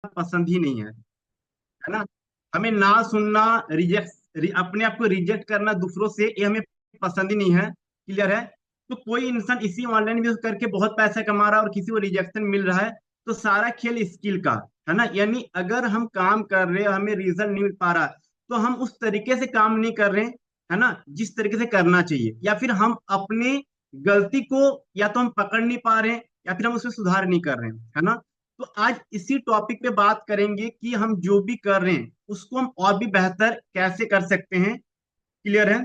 पसंद ही नहीं है ना। हमें ना सुनना, अपने आप को रिजेक्ट करना दूसरों से, ये हमें पसंद ही नहीं है। क्लियर है। तो कोई इंसान इसी ऑनलाइन बिजनेस करके बहुत पैसा कमा रहा है और किसी को रिजेक्शन मिल रहा है, तो सारा खेल स्किल का है ना। यानी अगर हम काम कर रहे हैं, हमें रिजल्ट नहीं मिल पा रहा, तो हम उस तरीके से काम नहीं कर रहे है ना जिस तरीके से करना चाहिए, या फिर हम अपने गलती को या तो हम पकड़ नहीं पा रहे हैं, या फिर हम उसमें सुधार नहीं कर रहे हैं, है ना। तो आज इसी टॉपिक पे बात करेंगे कि हम जो भी कर रहे हैं उसको हम और भी बेहतर कैसे कर सकते हैं। क्लियर है।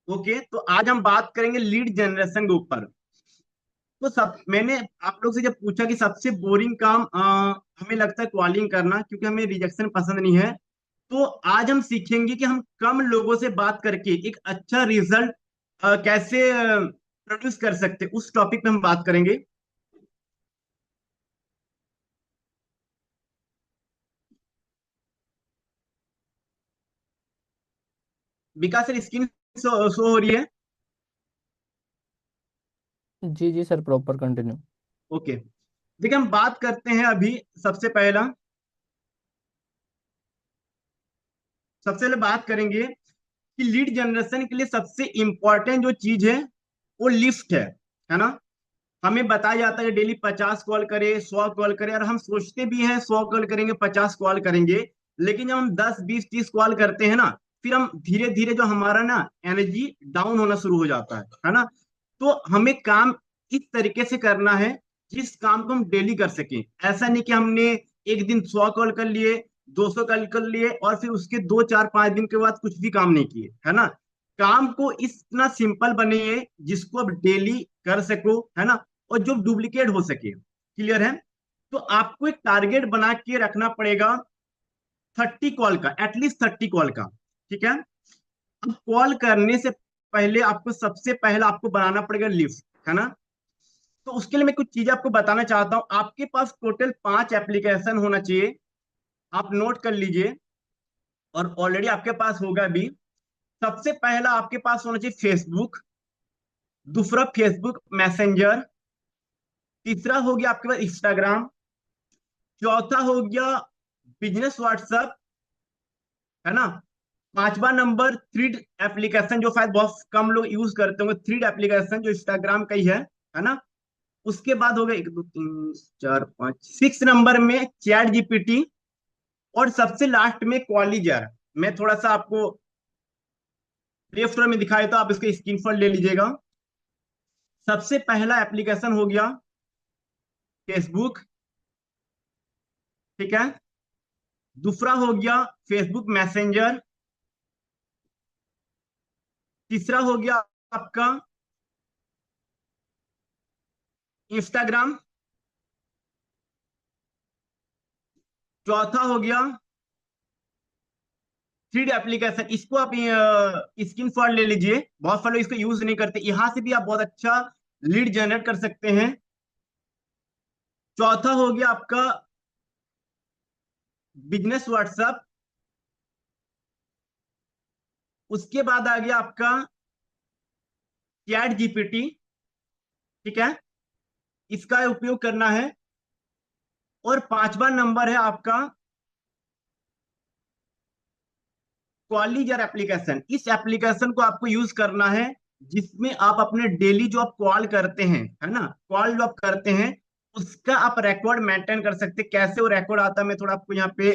ओके, तो आज हम बात करेंगे लीड जनरेशन के ऊपर। तो सब मैंने आप लोग से जब पूछा कि सबसे बोरिंग काम हमें लगता है कॉलिंग करना, क्योंकि हमें रिजेक्शन पसंद नहीं है। तो आज हम सीखेंगे कि हम कम लोगों से बात करके एक अच्छा रिजल्ट कैसे प्रोड्यूस कर सकते हैं, उस टॉपिक पे हम बात करेंगे। विकास सर, स्क्रीन शो हो रही है? जी जी सर, प्रॉपर कंटिन्यू। ओके, देखिए हम बात करते हैं अभी। सबसे पहला सबसे पहले बात करेंगे कि लीड जनरेशन के लिए सबसे इंपॉर्टेंट जो चीज है वो लिफ्ट है ना। हमें बताया जाता है कि डेली 50 कॉल करे, 100 कॉल करे, और हम सोचते भी हैं 100 कॉल करेंगे, 50 कॉल करेंगे। लेकिन जब हम 10 20 30 कॉल करते हैं ना, फिर हम धीरे धीरे जो हमारा ना एनर्जी डाउन होना शुरू हो जाता है ना। तो हमें काम इस तरीके से करना है जिस काम को हम डेली कर सकें। ऐसा नहीं कि हमने एक दिन 100 कॉल कर लिए, 200 कॉल कर लिए, और फिर उसके 2 4 5 दिन के बाद कुछ भी काम नहीं किए, है ना। काम को इतना सिंपल बनाइए जिसको आप डेली कर सको, है ना, और जो डुप्लीकेट हो सके। क्लियर है। तो आपको एक टारगेट बना के रखना पड़ेगा 30 कॉल का, एटलीस्ट 30 कॉल का। ठीक है। अब कॉल करने से पहले आपको सबसे पहला आपको बनाना पड़ेगा लिस्ट, है ना। तो उसके लिए मैं कुछ चीजें आपको बताना चाहता हूं। आपके पास टोटल 5 एप्लीकेशन होना चाहिए, आप नोट कर लीजिए, और ऑलरेडी आपके पास होगा भी। सबसे पहला आपके पास होना चाहिए फेसबुक, दूसरा फेसबुक मैसेंजर, तीसरा हो गया आपके पास इंस्टाग्राम, चौथा हो गया बिजनेस व्हाट्सएप, है ना। पांचवा नंबर थ्रीड एप्लीकेशन, जो शायद बहुत कम लोग यूज करते होंगे, थ्रीड एप्लीकेशन जो इंस्टाग्राम का ही है ना। उसके बाद हो गया 1 2 3 4 5, 6 नंबर में चैट जीपीटी, और सबसे लास्ट में कॉलिजर। मैं थोड़ा सा आपको प्ले स्टोर में दिखाया तो आप इसका स्क्रीनशॉट ले लीजिएगा। सबसे पहला एप्लीकेशन हो गया फेसबुक। ठीक है। दूसरा हो गया फेसबुक मैसेंजर, तीसरा हो गया आपका इंस्टाग्राम, चौथा हो गया थ्रीड एप्लीकेशन। इसको आप स्क्रीन शॉट ले लीजिए, बहुत सारे लोग इसको यूज नहीं करते, यहां से भी आप बहुत अच्छा लीड जनरेट कर सकते हैं। चौथा हो गया आपका बिजनेस व्हाट्सएप। उसके बाद आ गया आपका चैट जीपीटी। ठीक है, इसका उपयोग करना है। और पांचवा नंबर है आपका कॉलिजर एप्लीकेशन। इस एप्लीकेशन को आपको यूज करना है जिसमें आप अपने डेली जो आप कॉल करते हैं, है ना, कॉल जो आप करते हैं उसका आप रिकॉर्ड मेंटेन कर सकते हैं। कैसे वो रिकॉर्ड आता है मैं थोड़ा आपको यहाँ पे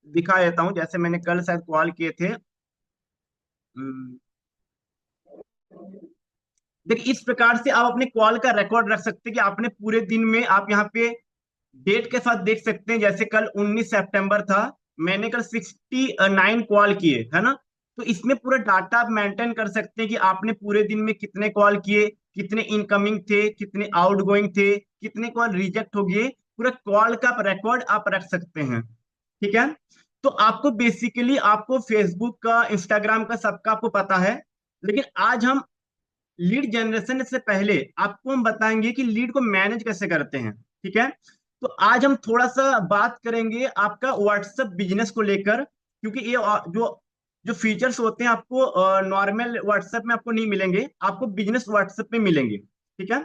दिखा देता हूँ। जैसे मैंने कल शायद कॉल किए थे। हम्म, देखिए इस प्रकार से आप अपने कॉल का रिकॉर्ड रख सकते हैं कि आपने पूरे दिन में, आप यहाँ पे डेट के साथ देख सकते हैं। जैसे कल 19 सितंबर था, मैंने कल 69 कॉल किए, है ना। तो इसमें पूरा डाटा आप मेंटेन कर सकते हैं कि आपने पूरे दिन में कितने कॉल किए, कितने इनकमिंग थे, कितने आउटगोइंग थे, कितने कॉल रिजेक्ट हो गए। पूरा कॉल का रिकॉर्ड आप रख सकते हैं। ठीक है। तो आपको बेसिकली आपको फेसबुक का, इंस्टाग्राम का, सबका आपको पता है। लेकिन आज हम लीड जनरेशन से पहले आपको हम बताएंगे कि लीड को मैनेज कैसे करते हैं। ठीक है। तो आज हम थोड़ा सा बात करेंगे आपका व्हाट्सएप बिजनेस को लेकर, क्योंकि ये जो जो फीचर्स होते हैं आपको नॉर्मल व्हाट्सएप में आपको नहीं मिलेंगे, आपको बिजनेस व्हाट्सएप में मिलेंगे। ठीक है।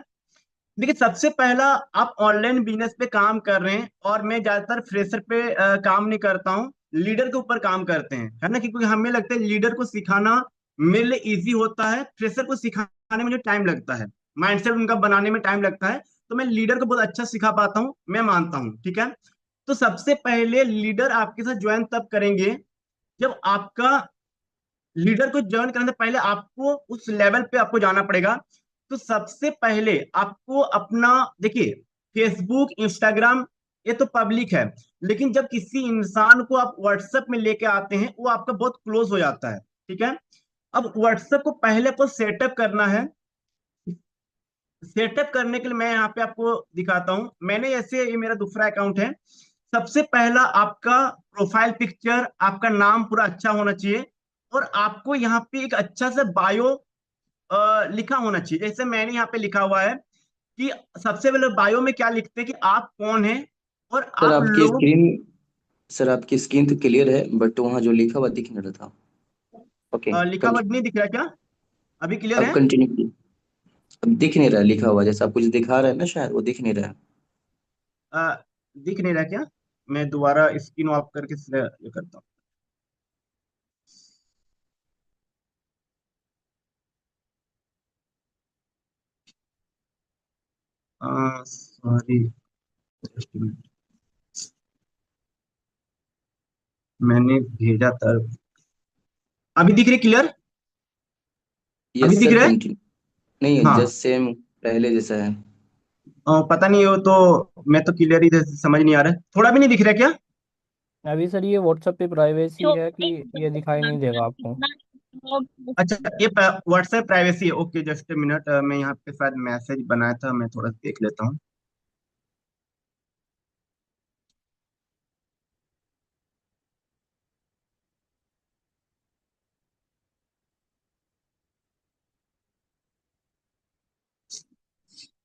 देखिए, सबसे पहला, आप ऑनलाइन बिजनेस पे काम कर रहे हैं, और मैं ज्यादातर फ्रेशर पे काम नहीं करता हूँ, लीडर के ऊपर काम करते हैं, है ना, क्योंकि हमें लगता है लीडर को सिखाना मेरे लिए इजी होता है, फ्रेशर को सिखाने में मुझे टाइम लगता है, माइंडसेट उनका बनाने में टाइम लगता है। तो मैं लीडर को बहुत अच्छा सिखा पाता हूँ, मैं मानता हूँ, ठीक है। तो सबसे पहले लीडर आपके साथ ज्वाइन तब करेंगे जब आपका, लीडर को ज्वाइन करने से पहले आपको उस लेवल पे आपको जाना पड़ेगा। तो सबसे पहले आपको अपना, देखिए, फेसबुक, इंस्टाग्राम, ये तो पब्लिक है, लेकिन जब किसी इंसान को आप व्हाट्सएप में लेके आते हैं, वो आपका बहुत क्लोज हो जाता है, ठीक है। अब व्हाट्सएप को पहले आपको सेटअप करना है। सेटअप करने के लिए मैं यहाँ पे आपको दिखाता हूँ, मैंने ऐसे, ये मेरा दूसरा अकाउंट है। सबसे पहला आपका प्रोफाइल पिक्चर, आपका नाम पूरा अच्छा होना चाहिए, और आपको यहाँ पे एक अच्छा सा बायो लिखा होना चाहिए। जैसे मैंने यहाँ पे लिखा हुआ है कि सबसे पहले बायो में क्या लिखते हैं कि आप कौन हैं, और सर आप आपकी लोग। स्क्रीन सर आपकी स्क्रीन तो क्लियर है, बट वहाँ जो लिखा हुआ दिख नहीं रहा था। ओके, लिखा हुआ नहीं कंटिन्यू। दिख रहा क्या? अभी क्लियर अब है? कंटिन्यू कीजिए। अब दिख नहीं रहा लिखा हुआ, जैसा आप कुछ दिखा रहे हैं ना, शायद वो दिख नहीं रहा है। अ, दिख नहीं रहा क्या? मैं दोबारा स्क्रीन ऑफ करके ये करता हूँ। सॉरी, मैंने भेजा था। अभी दिख रही क्लियर? अभी यस दिख सर, रहा है? कंटिन्यू। नहीं, हाँ। जस्ट सेम पहले जैसा है। पता नहीं हो तो, मैं तो क्लियर ही समझ नहीं आ रहा है, थोड़ा भी नहीं दिख रहा क्या? अभी सर ये व्हाट्सएप पे प्राइवेसी है कि ये दिखाई नहीं देगा आपको। अच्छा, ये व्हाट्सएप प्राइवेसी है, ओके, जस्ट ए मिनट, मैं यहाँ पे शायद मैसेज बनाया था, मैं थोड़ा देख लेता हूँ।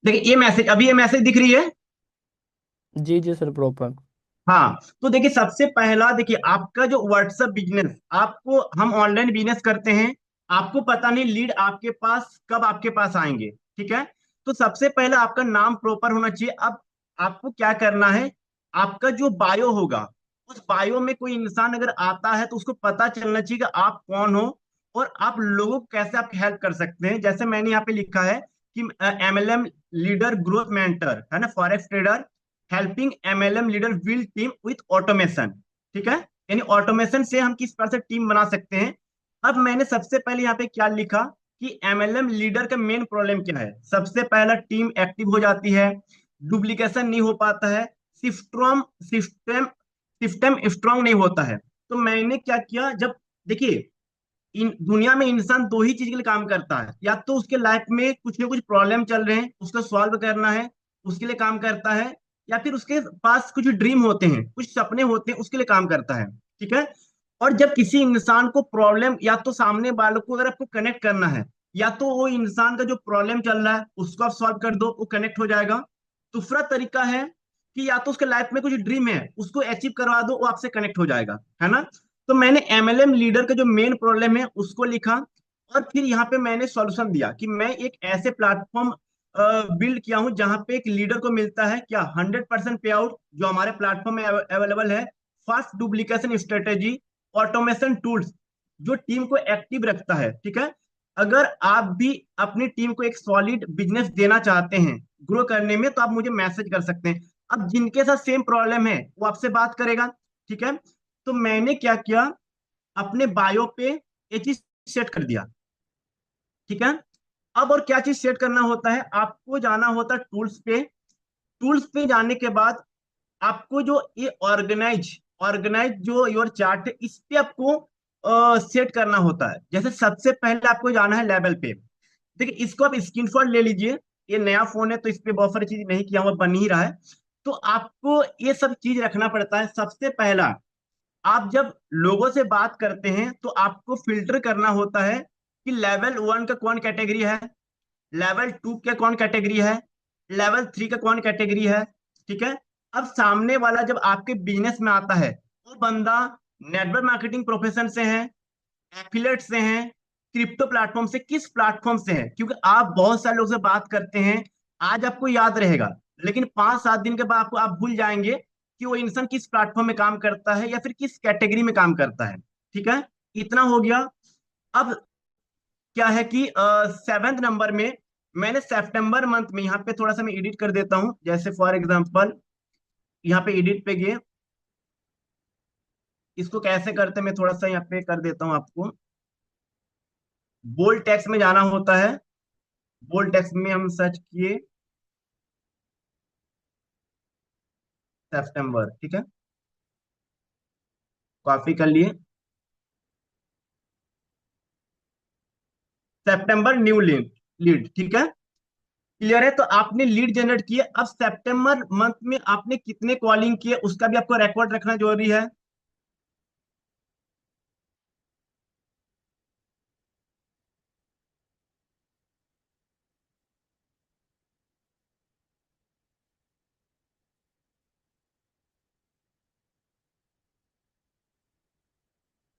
देखिए, ये मैसेज दिख रही है। जी जी सर, प्रॉपर। हाँ, तो देखिए, सबसे पहला, देखिए, आपका जो व्हाट्सएप बिजनेस, आपको, हम ऑनलाइन बिजनेस करते हैं, आपको पता नहीं लीड आपके पास कब आपके पास आएंगे, ठीक है। तो सबसे पहले आपका नाम प्रॉपर होना चाहिए। अब आपको क्या करना है, आपका जो बायो होगा, उस बायो में कोई इंसान अगर आता है तो उसको पता चलना चाहिए कि आप कौन हो, और आप लोगों को कैसे आप हेल्प कर सकते हैं। जैसे मैंने यहाँ पे लिखा है कि एमएलएम लीडर, ग्रोथ मेंटर, है ना, forex trader, helping MLM leader will team with automation, ठीक है। यानी ऑटोमेशन से हम किस प्रकार से टीम बना सकते हैं। अब मैंने सबसे पहले यहाँ पे क्या लिखा कि एमएलएम लीडर का मेन प्रॉब्लम क्या है। सबसे पहला, टीम एक्टिव हो जाती है, डुप्लीकेशन नहीं हो पाता है, सिस्टम सिस्टम सिस्टम स्ट्रांग नहीं होता है। तो मैंने क्या किया, जब, देखिए, इन दुनिया में इंसान दो ही चीज के लिए काम करता है, या तो उसके लाइफ में कुछ ना कुछ प्रॉब्लम चल रहे हैं, उसको सॉल्व करना है, उसके लिए काम करता है, या फिर उसके पास कुछ ड्रीम होते हैं, कुछ सपने होते हैं, उसके लिए काम करता है, ठीक है। और जब किसी इंसान को प्रॉब्लम, या तो सामने वालों को अगर आपको कनेक्ट करना है, या तो वो इंसान का जो प्रॉब्लम चल रहा है उसको आप सॉल्व कर दो, वो कनेक्ट हो जाएगा। दूसरा तरीका है कि या तो उसके लाइफ में कुछ ड्रीम है, उसको अचीव करवा दो, वो आपसे कनेक्ट हो जाएगा, है ना। तो मैंने एमएलएम लीडर का जो मेन प्रॉब्लम है उसको लिखा, और फिर यहाँ पे मैंने सॉल्यूशन दिया कि मैं एक ऐसे प्लेटफॉर्म बिल्ड किया हूं जहां पे एक लीडर को मिलता है क्या, 100% पे आउट जो हमारे प्लेटफॉर्म में अवेलेबल है, fast duplication strategy, automation tools, जो टीम को एक्टिव रखता है, ठीक है। अगर आप भी अपनी टीम को एक सॉलिड बिजनेस देना चाहते हैं ग्रो करने में, तो आप मुझे मैसेज कर सकते हैं। अब जिनके साथ सेम प्रॉब्लम है वो आपसे बात करेगा, ठीक है। तो मैंने क्या किया, अपने बायो पे ये चीज सेट कर दिया, ठीक है। अब और क्या चीज सेट करना होता है, आपको जाना होता है टूल्स पे। टूल्स पे जाने के बाद आपको जो ये ऑर्गेनाइज ऑर्गेनाइज जो योर चार्ट है, इस पे आपको सेट करना होता है। जैसे सबसे पहले आपको जाना है लेवल पे। देखिए, इसको आप स्क्रीनशॉट ले लीजिए, ये नया फोन है तो इस पे बहुत सारी चीज नहीं किया हुआ, बन ही रहा है। तो आपको ये सब चीज रखना पड़ता है। सबसे पहला, आप जब लोगों से बात करते हैं तो आपको फिल्टर करना होता है कि लेवल 1 का कौन कैटेगरी है, लेवल 2 का कौन कैटेगरी है, लेवल 3 का कौन कैटेगरी है, ठीक है। अब सामने वाला जब आपके बिजनेस में आता है, वो बंदा नेटवर्क मार्केटिंग प्रोफेशन से है, एफिलेट से हैं, क्रिप्टो प्लेटफॉर्म से, किस प्लेटफॉर्म से है, क्योंकि आप बहुत सारे लोग से बात करते हैं, आज आपको याद रहेगा, लेकिन 5-7 दिन के बाद आपको आप भूल जाएंगे कि वो इंसान किस प्लेटफॉर्म में काम करता है या फिर किस कैटेगरी में काम करता है। ठीक है, इतना हो गया। अब क्या है कि 7th नंबर में मैंने सितंबर मंथ में, यहाँ पे थोड़ा सा मैं एडिट कर देता हूँ, जैसे फॉर एग्जांपल यहाँ पे एडिट पे गए, इसको कैसे करते हैं मैं थोड़ा सा यहाँ पे कर देता हूँ आपको। बोल्ड टेक्स्ट में जाना होता है, बोल्ड टेक्स्ट में हम सर्च किए सितंबर, ठीक है, कॉपी कर लिए, सितंबर न्यू लीड, लीड, ठीक है, क्लियर है। तो आपने लीड जनरेट किए, अब सितंबर मंथ में आपने कितने कॉलिंग किए उसका भी आपको रिकॉर्ड रखना जरूरी है।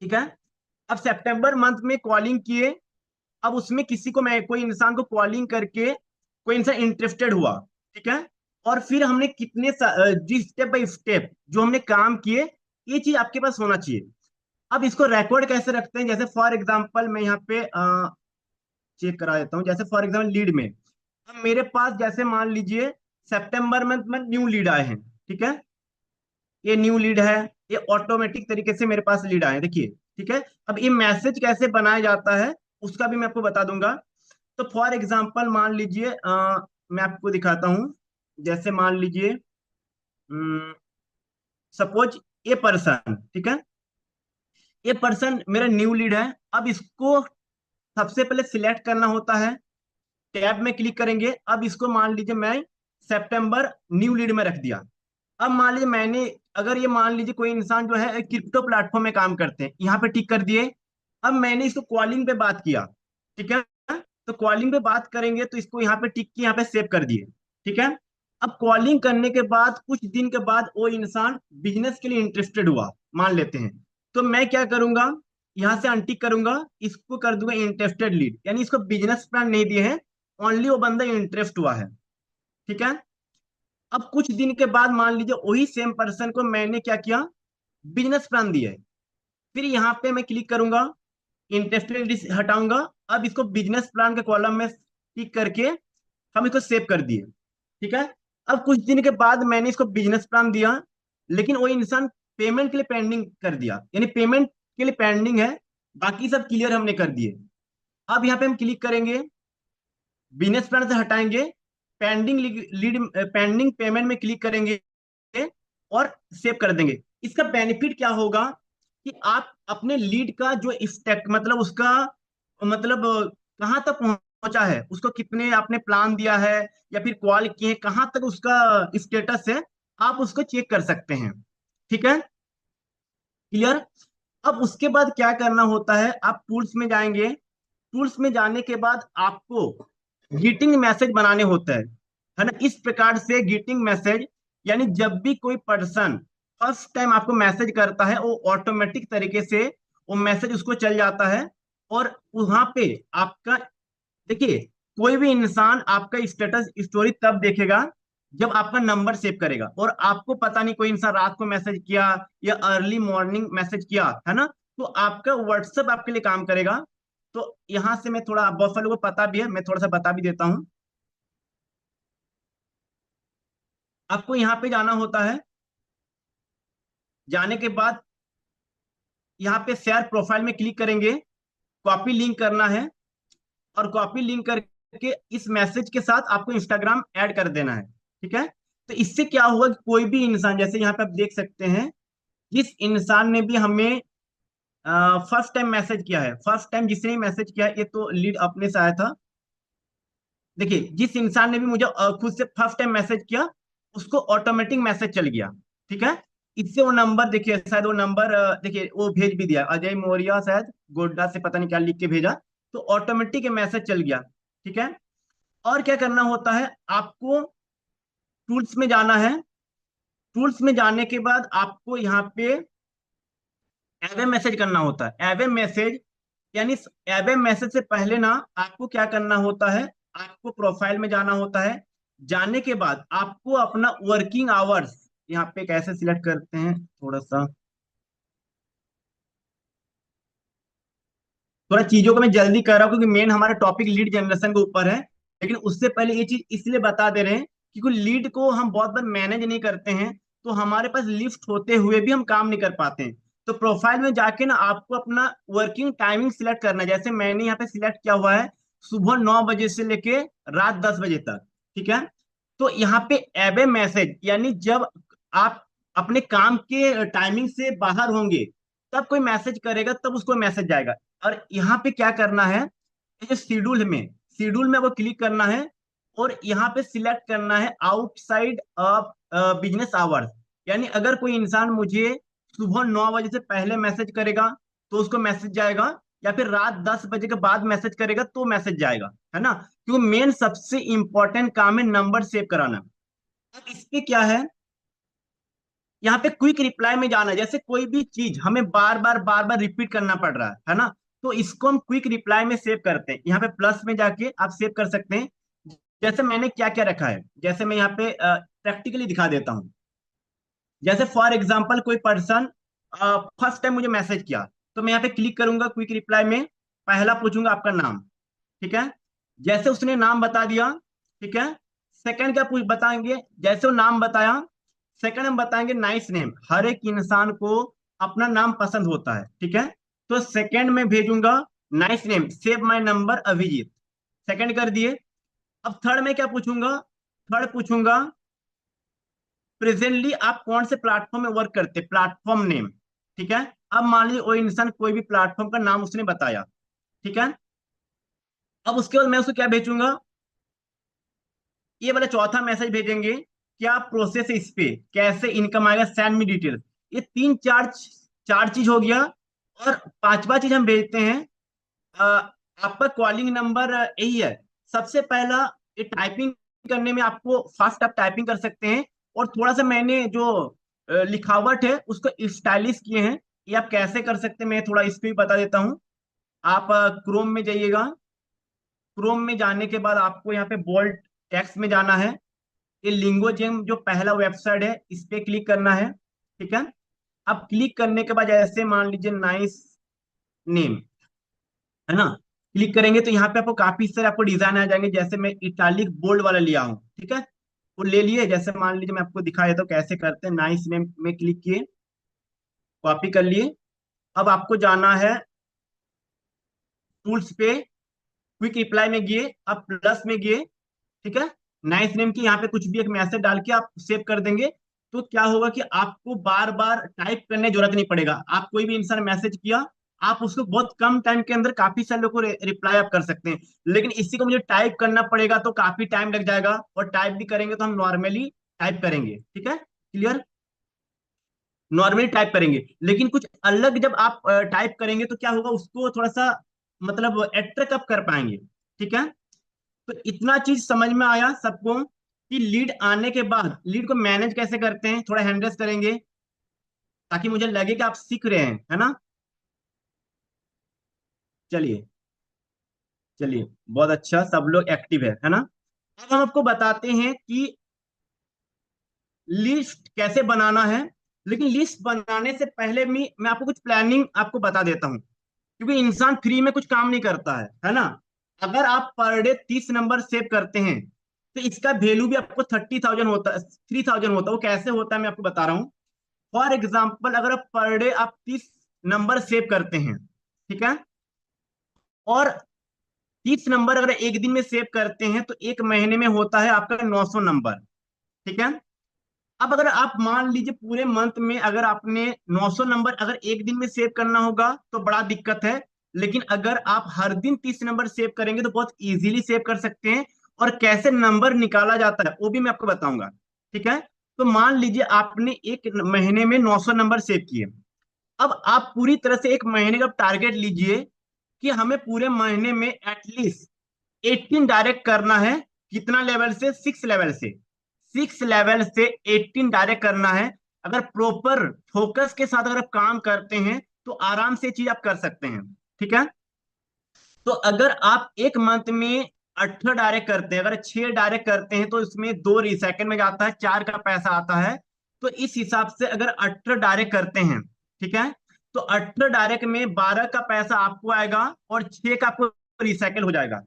ठीक है, अब सितंबर मंथ में कॉलिंग किए, अब उसमें किसी को, मैं कोई इंसान को कॉलिंग करके कोई इंसान इंटरेस्टेड हुआ, ठीक है, और फिर हमने कितने जी स्टेप बाय स्टेप जो हमने काम किए, ये चीज आपके पास होना चाहिए। अब इसको रिकॉर्ड कैसे रखते हैं, जैसे फॉर एग्जांपल मैं यहाँ पे चेक करा देता हूँ, जैसे फॉर एग्जांपल लीड में, अब मेरे पास जैसे मान लीजिए सितंबर मंथ में न्यू लीड आए हैं, ठीक है, ये न्यू लीड है, ये ऑटोमेटिक तरीके से मेरे पास लीड आए हैं, देखिए, ठीक है। अब ये मैसेज कैसे बनाया जाता है उसका भी मैं आपको बता दूंगा। तो फॉर एग्जांपल मान लीजिए मैं आपको दिखाता हूं, जैसे मान लीजिए सपोज ये पर्सन, ठीक है, ये पर्सन मेरा न्यू लीड है। अब इसको सबसे पहले सिलेक्ट करना होता है, टैब में क्लिक करेंगे, अब इसको मान लीजिए मैं सितंबर न्यू लीड में रख दिया। अब मान लीजिए मैंने, अगर ये मान लीजिए कोई इंसान जो है क्रिप्टो प्लेटफॉर्म में काम करते हैं, यहाँ पे टिक कर दिए। अब मैंने इसको कॉलिंग पे बात किया, ठीक है, तो कॉलिंग पे बात करेंगे तो इसको यहाँ पे टिक के यहाँ पे सेव कर दिए, ठीक है। अब कॉलिंग करने के बाद कुछ दिन के बाद वो इंसान बिजनेस के लिए इंटरेस्टेड हुआ, मान लेते हैं, तो मैं क्या करूंगा, यहाँ से अनटिक करूंगा, इसको कर दूंगा इंटरेस्टेड लीड, यानी इसको बिजनेस प्लान नहीं दिए हैं, ओनली वो बंदा इंटरेस्ट हुआ है, ठीक है। अब कुछ दिन के बाद मान लीजिए वही सेम पर्सन को मैंने क्या किया, बिजनेस प्लान दिया है, फिर यहाँ पे मैं क्लिक करूंगा, इंटरेस्टेड हटाऊंगा, अब इसको बिजनेस प्लान के कॉलम में टिक करके हम इसको सेव कर दिए, ठीक है। अब कुछ दिन के बाद मैंने इसको बिजनेस प्लान दिया, लेकिन वो इंसान पेमेंट के लिए पेंडिंग कर दिया, यानी पेमेंट के लिए पेंडिंग है, बाकी सब क्लियर हमने कर दिए। अब यहाँ पे हम क्लिक करेंगे, बिजनेस प्लान से हटाएंगे, पेंडिंग लीड, पेंडिंग पेमेंट में क्लिक करेंगे और सेव कर देंगे। इसका बेनिफिट क्या होगा कि आप अपने लीड का जो स्टेक, मतलब उसका, मतलब कहाँ तक पहुंचा है, उसको कितने आपने प्लान दिया है या फिर कॉल किए, कहाँ तक उसका स्टेटस है, आप उसको चेक कर सकते हैं, ठीक है, क्लियर। अब उसके बाद क्या करना होता है, आप टूल्स में जाएंगे, टूल्स में जाने के बाद आपको ग्रीटिंग मैसेज बनाने होते हैं, है ना, इस प्रकार से ग्रीटिंग मैसेज, यानी जब भी कोई पर्सन फर्स्ट टाइम आपको मैसेज करता है, वो ऑटोमेटिक तरीके से वो मैसेज उसको चल जाता है, और वहां पे आपका, देखिए, कोई भी इंसान आपका स्टेटस स्टोरी तब देखेगा जब आपका नंबर सेव करेगा, और आपको पता नहीं, कोई इंसान रात को मैसेज किया या अर्ली मॉर्निंग मैसेज किया, है ना, तो आपका व्हाट्सएप आपके लिए काम करेगा। तो यहां से मैं थोड़ा, बहुत सारे लोगों को पता भी है, मैं थोड़ा सा बता भी देता हूं। आपको यहाँ पे जाना होता है, जाने के बाद यहाँ पे शेयर प्रोफाइल में क्लिक करेंगे, कॉपी लिंक करना है, और कॉपी लिंक करके इस मैसेज के साथ आपको इंस्टाग्राम ऐड कर देना है, ठीक है। तो इससे क्या हुआ कि कोई भी इंसान, जैसे यहाँ पे आप देख सकते हैं, जिस इंसान ने भी हमें फर्स्ट टाइम मैसेज किया है, फर्स्ट टाइम जिसने मैसेज किया है, ये तो लीड अपने से आया था, देखिए, जिस इंसान ने भी मुझे खुद से फर्स्ट टाइम मैसेज किया, उसको ऑटोमेटिक मैसेज चल गया, ठीक है। इससे वो नंबर, देखिए शायद वो नंबर, देखिए वो भेज भी दिया, अजय मौर्य शायद गोड्डा से, पता नहीं क्या लिख के भेजा, तो ऑटोमेटिक मैसेज चल गया, ठीक है। और क्या करना होता है, आपको टूल्स में जाना है, टूल्स में जाने के बाद आपको यहाँ पे एवे मैसेज करना होता है, एवे मैसेज, यानी एवे मैसेज से पहले ना आपको क्या करना होता है, आपको प्रोफाइल में जाना होता है, जाने के बाद आपको अपना वर्किंग आवर्स यहाँ पे कैसे सिलेक्ट करते हैं, थोड़ा चीजों को मैं जल्दी कर रहा हूँ क्योंकि मेन हमारा टॉपिक लीड जनरेशन के ऊपर है। लेकिन उससे पहले ये चीज इसलिए बता दे रहे हैं क्योंकि लीड को हम बहुत बार मैनेज नहीं करते हैं, तो हमारे पास लिस्ट होते हुए भी हम काम नहीं कर पाते हैं। तो प्रोफाइल में जाके ना आपको अपना वर्किंग टाइमिंग सिलेक्ट करना है। जैसे मैंने यहाँ पे सिलेक्ट किया हुआ है सुबह 9 बजे से लेके रात 10 बजे तक। ठीक है, तो यहाँ पे एवे मैसेज यानी जब आप अपने काम के टाइमिंग से बाहर होंगे तब कोई मैसेज करेगा तब उसको मैसेज जाएगा। और यहाँ पे क्या करना है, ये शेड्यूल में वो क्लिक करना है और यहाँ पे सिलेक्ट करना है आउटसाइड ऑफ बिजनेस आवर्स। यानी अगर कोई इंसान मुझे सुबह 9 बजे से पहले मैसेज करेगा तो उसको मैसेज जाएगा, या फिर रात 10 बजे के बाद मैसेज करेगा तो मैसेज जाएगा, है ना। क्योंकि मेन सबसे इंपॉर्टेंट काम है नंबर सेव कराना। अब इस पे क्या है, यहाँ पे क्विक रिप्लाई में जाना है। जैसे कोई भी चीज हमें बार बार रिपीट करना पड़ रहा है ना, तो इसको हम क्विक रिप्लाई में सेव करते हैं। यहाँ पे प्लस में जाके आप सेव कर सकते हैं। जैसे मैंने क्या क्या रखा है, जैसे मैं यहाँ पे प्रैक्टिकली दिखा देता हूँ। जैसे फॉर एग्जाम्पल कोई पर्सन फर्स्ट टाइम मुझे मैसेज किया, तो मैं यहाँ पे क्लिक करूंगा क्विक रिप्लाई में, पहला पूछूंगा आपका नाम। ठीक है, जैसे उसने नाम बता दिया, ठीक है, सेकंड क्या पूछ बताएंगे, जैसे वो नाम बताया सेकंड हम बताएंगे नाइस नेम। हर एक इंसान को अपना नाम पसंद होता है, ठीक है। तो सेकंड में भेजूंगा nice name save my number Abhijeet, second कर दिए। अब थर्ड में क्या पूछूंगा, थर्ड पूछूंगा प्रेजेंटली आप कौन से प्लेटफॉर्म में वर्क करते, प्लेटफॉर्म नेम। ठीक है, अब मान लीजिए वो इंसान कोई भी प्लेटफॉर्म का नाम उसने बताया, ठीक है। अब उसके बाद मैं उसको क्या भेजूंगा, ये वाला चौथा मैसेज भेजेंगे, क्या प्रोसेस है इस पे, कैसे इनकम आएगा, सेंड मी डिटेल। ये तीन चार चार चीज हो गया। और पांचवा चीज हम भेजते हैं अ, आपका कॉलिंग नंबर यही है। सबसे पहला ये टाइपिंग करने में आपको फास्ट आप टाइपिंग कर सकते हैं, और थोड़ा सा मैंने जो लिखावट है उसको स्टाइलिश किए हैं। ये आप कैसे कर सकते हैं मैं थोड़ा इस पे भी बता देता हूँ। आप क्रोम में जाइएगा, क्रोम में जाने के बाद आपको यहाँ पे बोल्ड टेक्स्ट में जाना है। ये लिंगोजेम जो पहला वेबसाइट है इस पे क्लिक करना है, ठीक है। अब क्लिक करने के बाद ऐसे मान लीजिए नाइस नेम, है ना, क्लिक करेंगे तो यहाँ पे आपको काफी सारे आपको डिजाइन आ जाएंगे। जैसे मैं इटालिक बोल्ड वाला लिया हूँ, ठीक है, वो ले लिए। जैसे मान लीजिए मैं आपको दिखा देता हूँ कैसे करते हैं। नाइस नेम में क्लिक किए, कॉपी कर लिए। अब आपको जाना है टूल्स पे, क्विक रिप्लाई में गए, अब प्लस में गए, ठीक है। नाइस नेम की यहाँ पे कुछ भी एक मैसेज डाल के आप सेव कर देंगे, तो क्या होगा कि आपको बार बार टाइप करने की जरूरत नहीं पड़ेगा। आप कोई भी इंसान मैसेज किया, आप उसको बहुत कम टाइम के अंदर काफी सारे लोगों को रिप्लाई आप कर सकते हैं। लेकिन इसी को मुझे टाइप करना पड़ेगा तो काफी टाइम लग जाएगा, और टाइप भी करेंगे तो हम नॉर्मली टाइप करेंगे, ठीक है, क्लियर, नॉर्मली टाइप करेंगे। लेकिन कुछ अलग जब आप टाइप करेंगे तो क्या होगा, उसको थोड़ा सा मतलब अट्रैक्ट अप कर पाएंगे, ठीक है। तो इतना चीज समझ में आया सबको कि लीड आने के बाद लीड को मैनेज कैसे करते हैं, थोड़ा हैंडल्स करेंगे ताकि मुझे लगे कि आप सीख रहे हैं, है ना। चलिए, चलिए, बहुत अच्छा, सब लोग एक्टिव है ना। अब हम आपको बताते हैं कि लिस्ट कैसे बनाना है। लेकिन लिस्ट बनाने से पहले मैं आपको कुछ प्लानिंग आपको बता देता हूँ, क्योंकि इंसान फ्री में कुछ काम नहीं करता है ना। अगर आप पर डे 30 नंबर सेव करते हैं तो इसका वैल्यू भी आपको 30,000 होता है, 3,000 होता है। वो कैसे होता है मैं आपको बता रहा हूँ। फॉर एग्जाम्पल अगर आप पर डे आप 30 नंबर सेव करते हैं, ठीक है, और 30 नंबर अगर एक दिन में सेव करते हैं तो एक महीने में होता है आपका 900 नंबर, ठीक है। अब अगर आप मान लीजिए पूरे मंथ में अगर आपने 900 नंबर अगर एक दिन में सेव करना होगा तो बड़ा दिक्कत है। लेकिन अगर आप हर दिन 30 नंबर सेव करेंगे तो बहुत इजीली सेव कर सकते हैं। और कैसे नंबर निकाला जाता है वो भी मैं आपको बताऊंगा, ठीक है। तो मान लीजिए आपने एक महीने में 900 नंबर सेव किए। अब आप पूरी तरह से एक महीने का टारगेट लीजिए कि हमें पूरे महीने में एटलीस्ट 18 डायरेक्ट करना है। कितना लेवल से, 6 लेवल से, 6 लेवल से 18 डायरेक्ट करना है। अगर प्रॉपर फोकस के साथ अगर आप काम करते हैं तो आराम से चीज आप कर सकते हैं, ठीक है। तो अगर आप एक मंथ में 18 डायरेक्ट करते हैं, अगर 6 डायरेक्ट करते हैं तो इसमें 2 सेकंड में जाता है, 4 का पैसा आता है। तो इस हिसाब से अगर 18 डायरेक्ट करते हैं, ठीक है, तो 18 डायरेक्ट में 12 का पैसा आपको आएगा और 6 का आपको रिसाइकल हो जाएगा।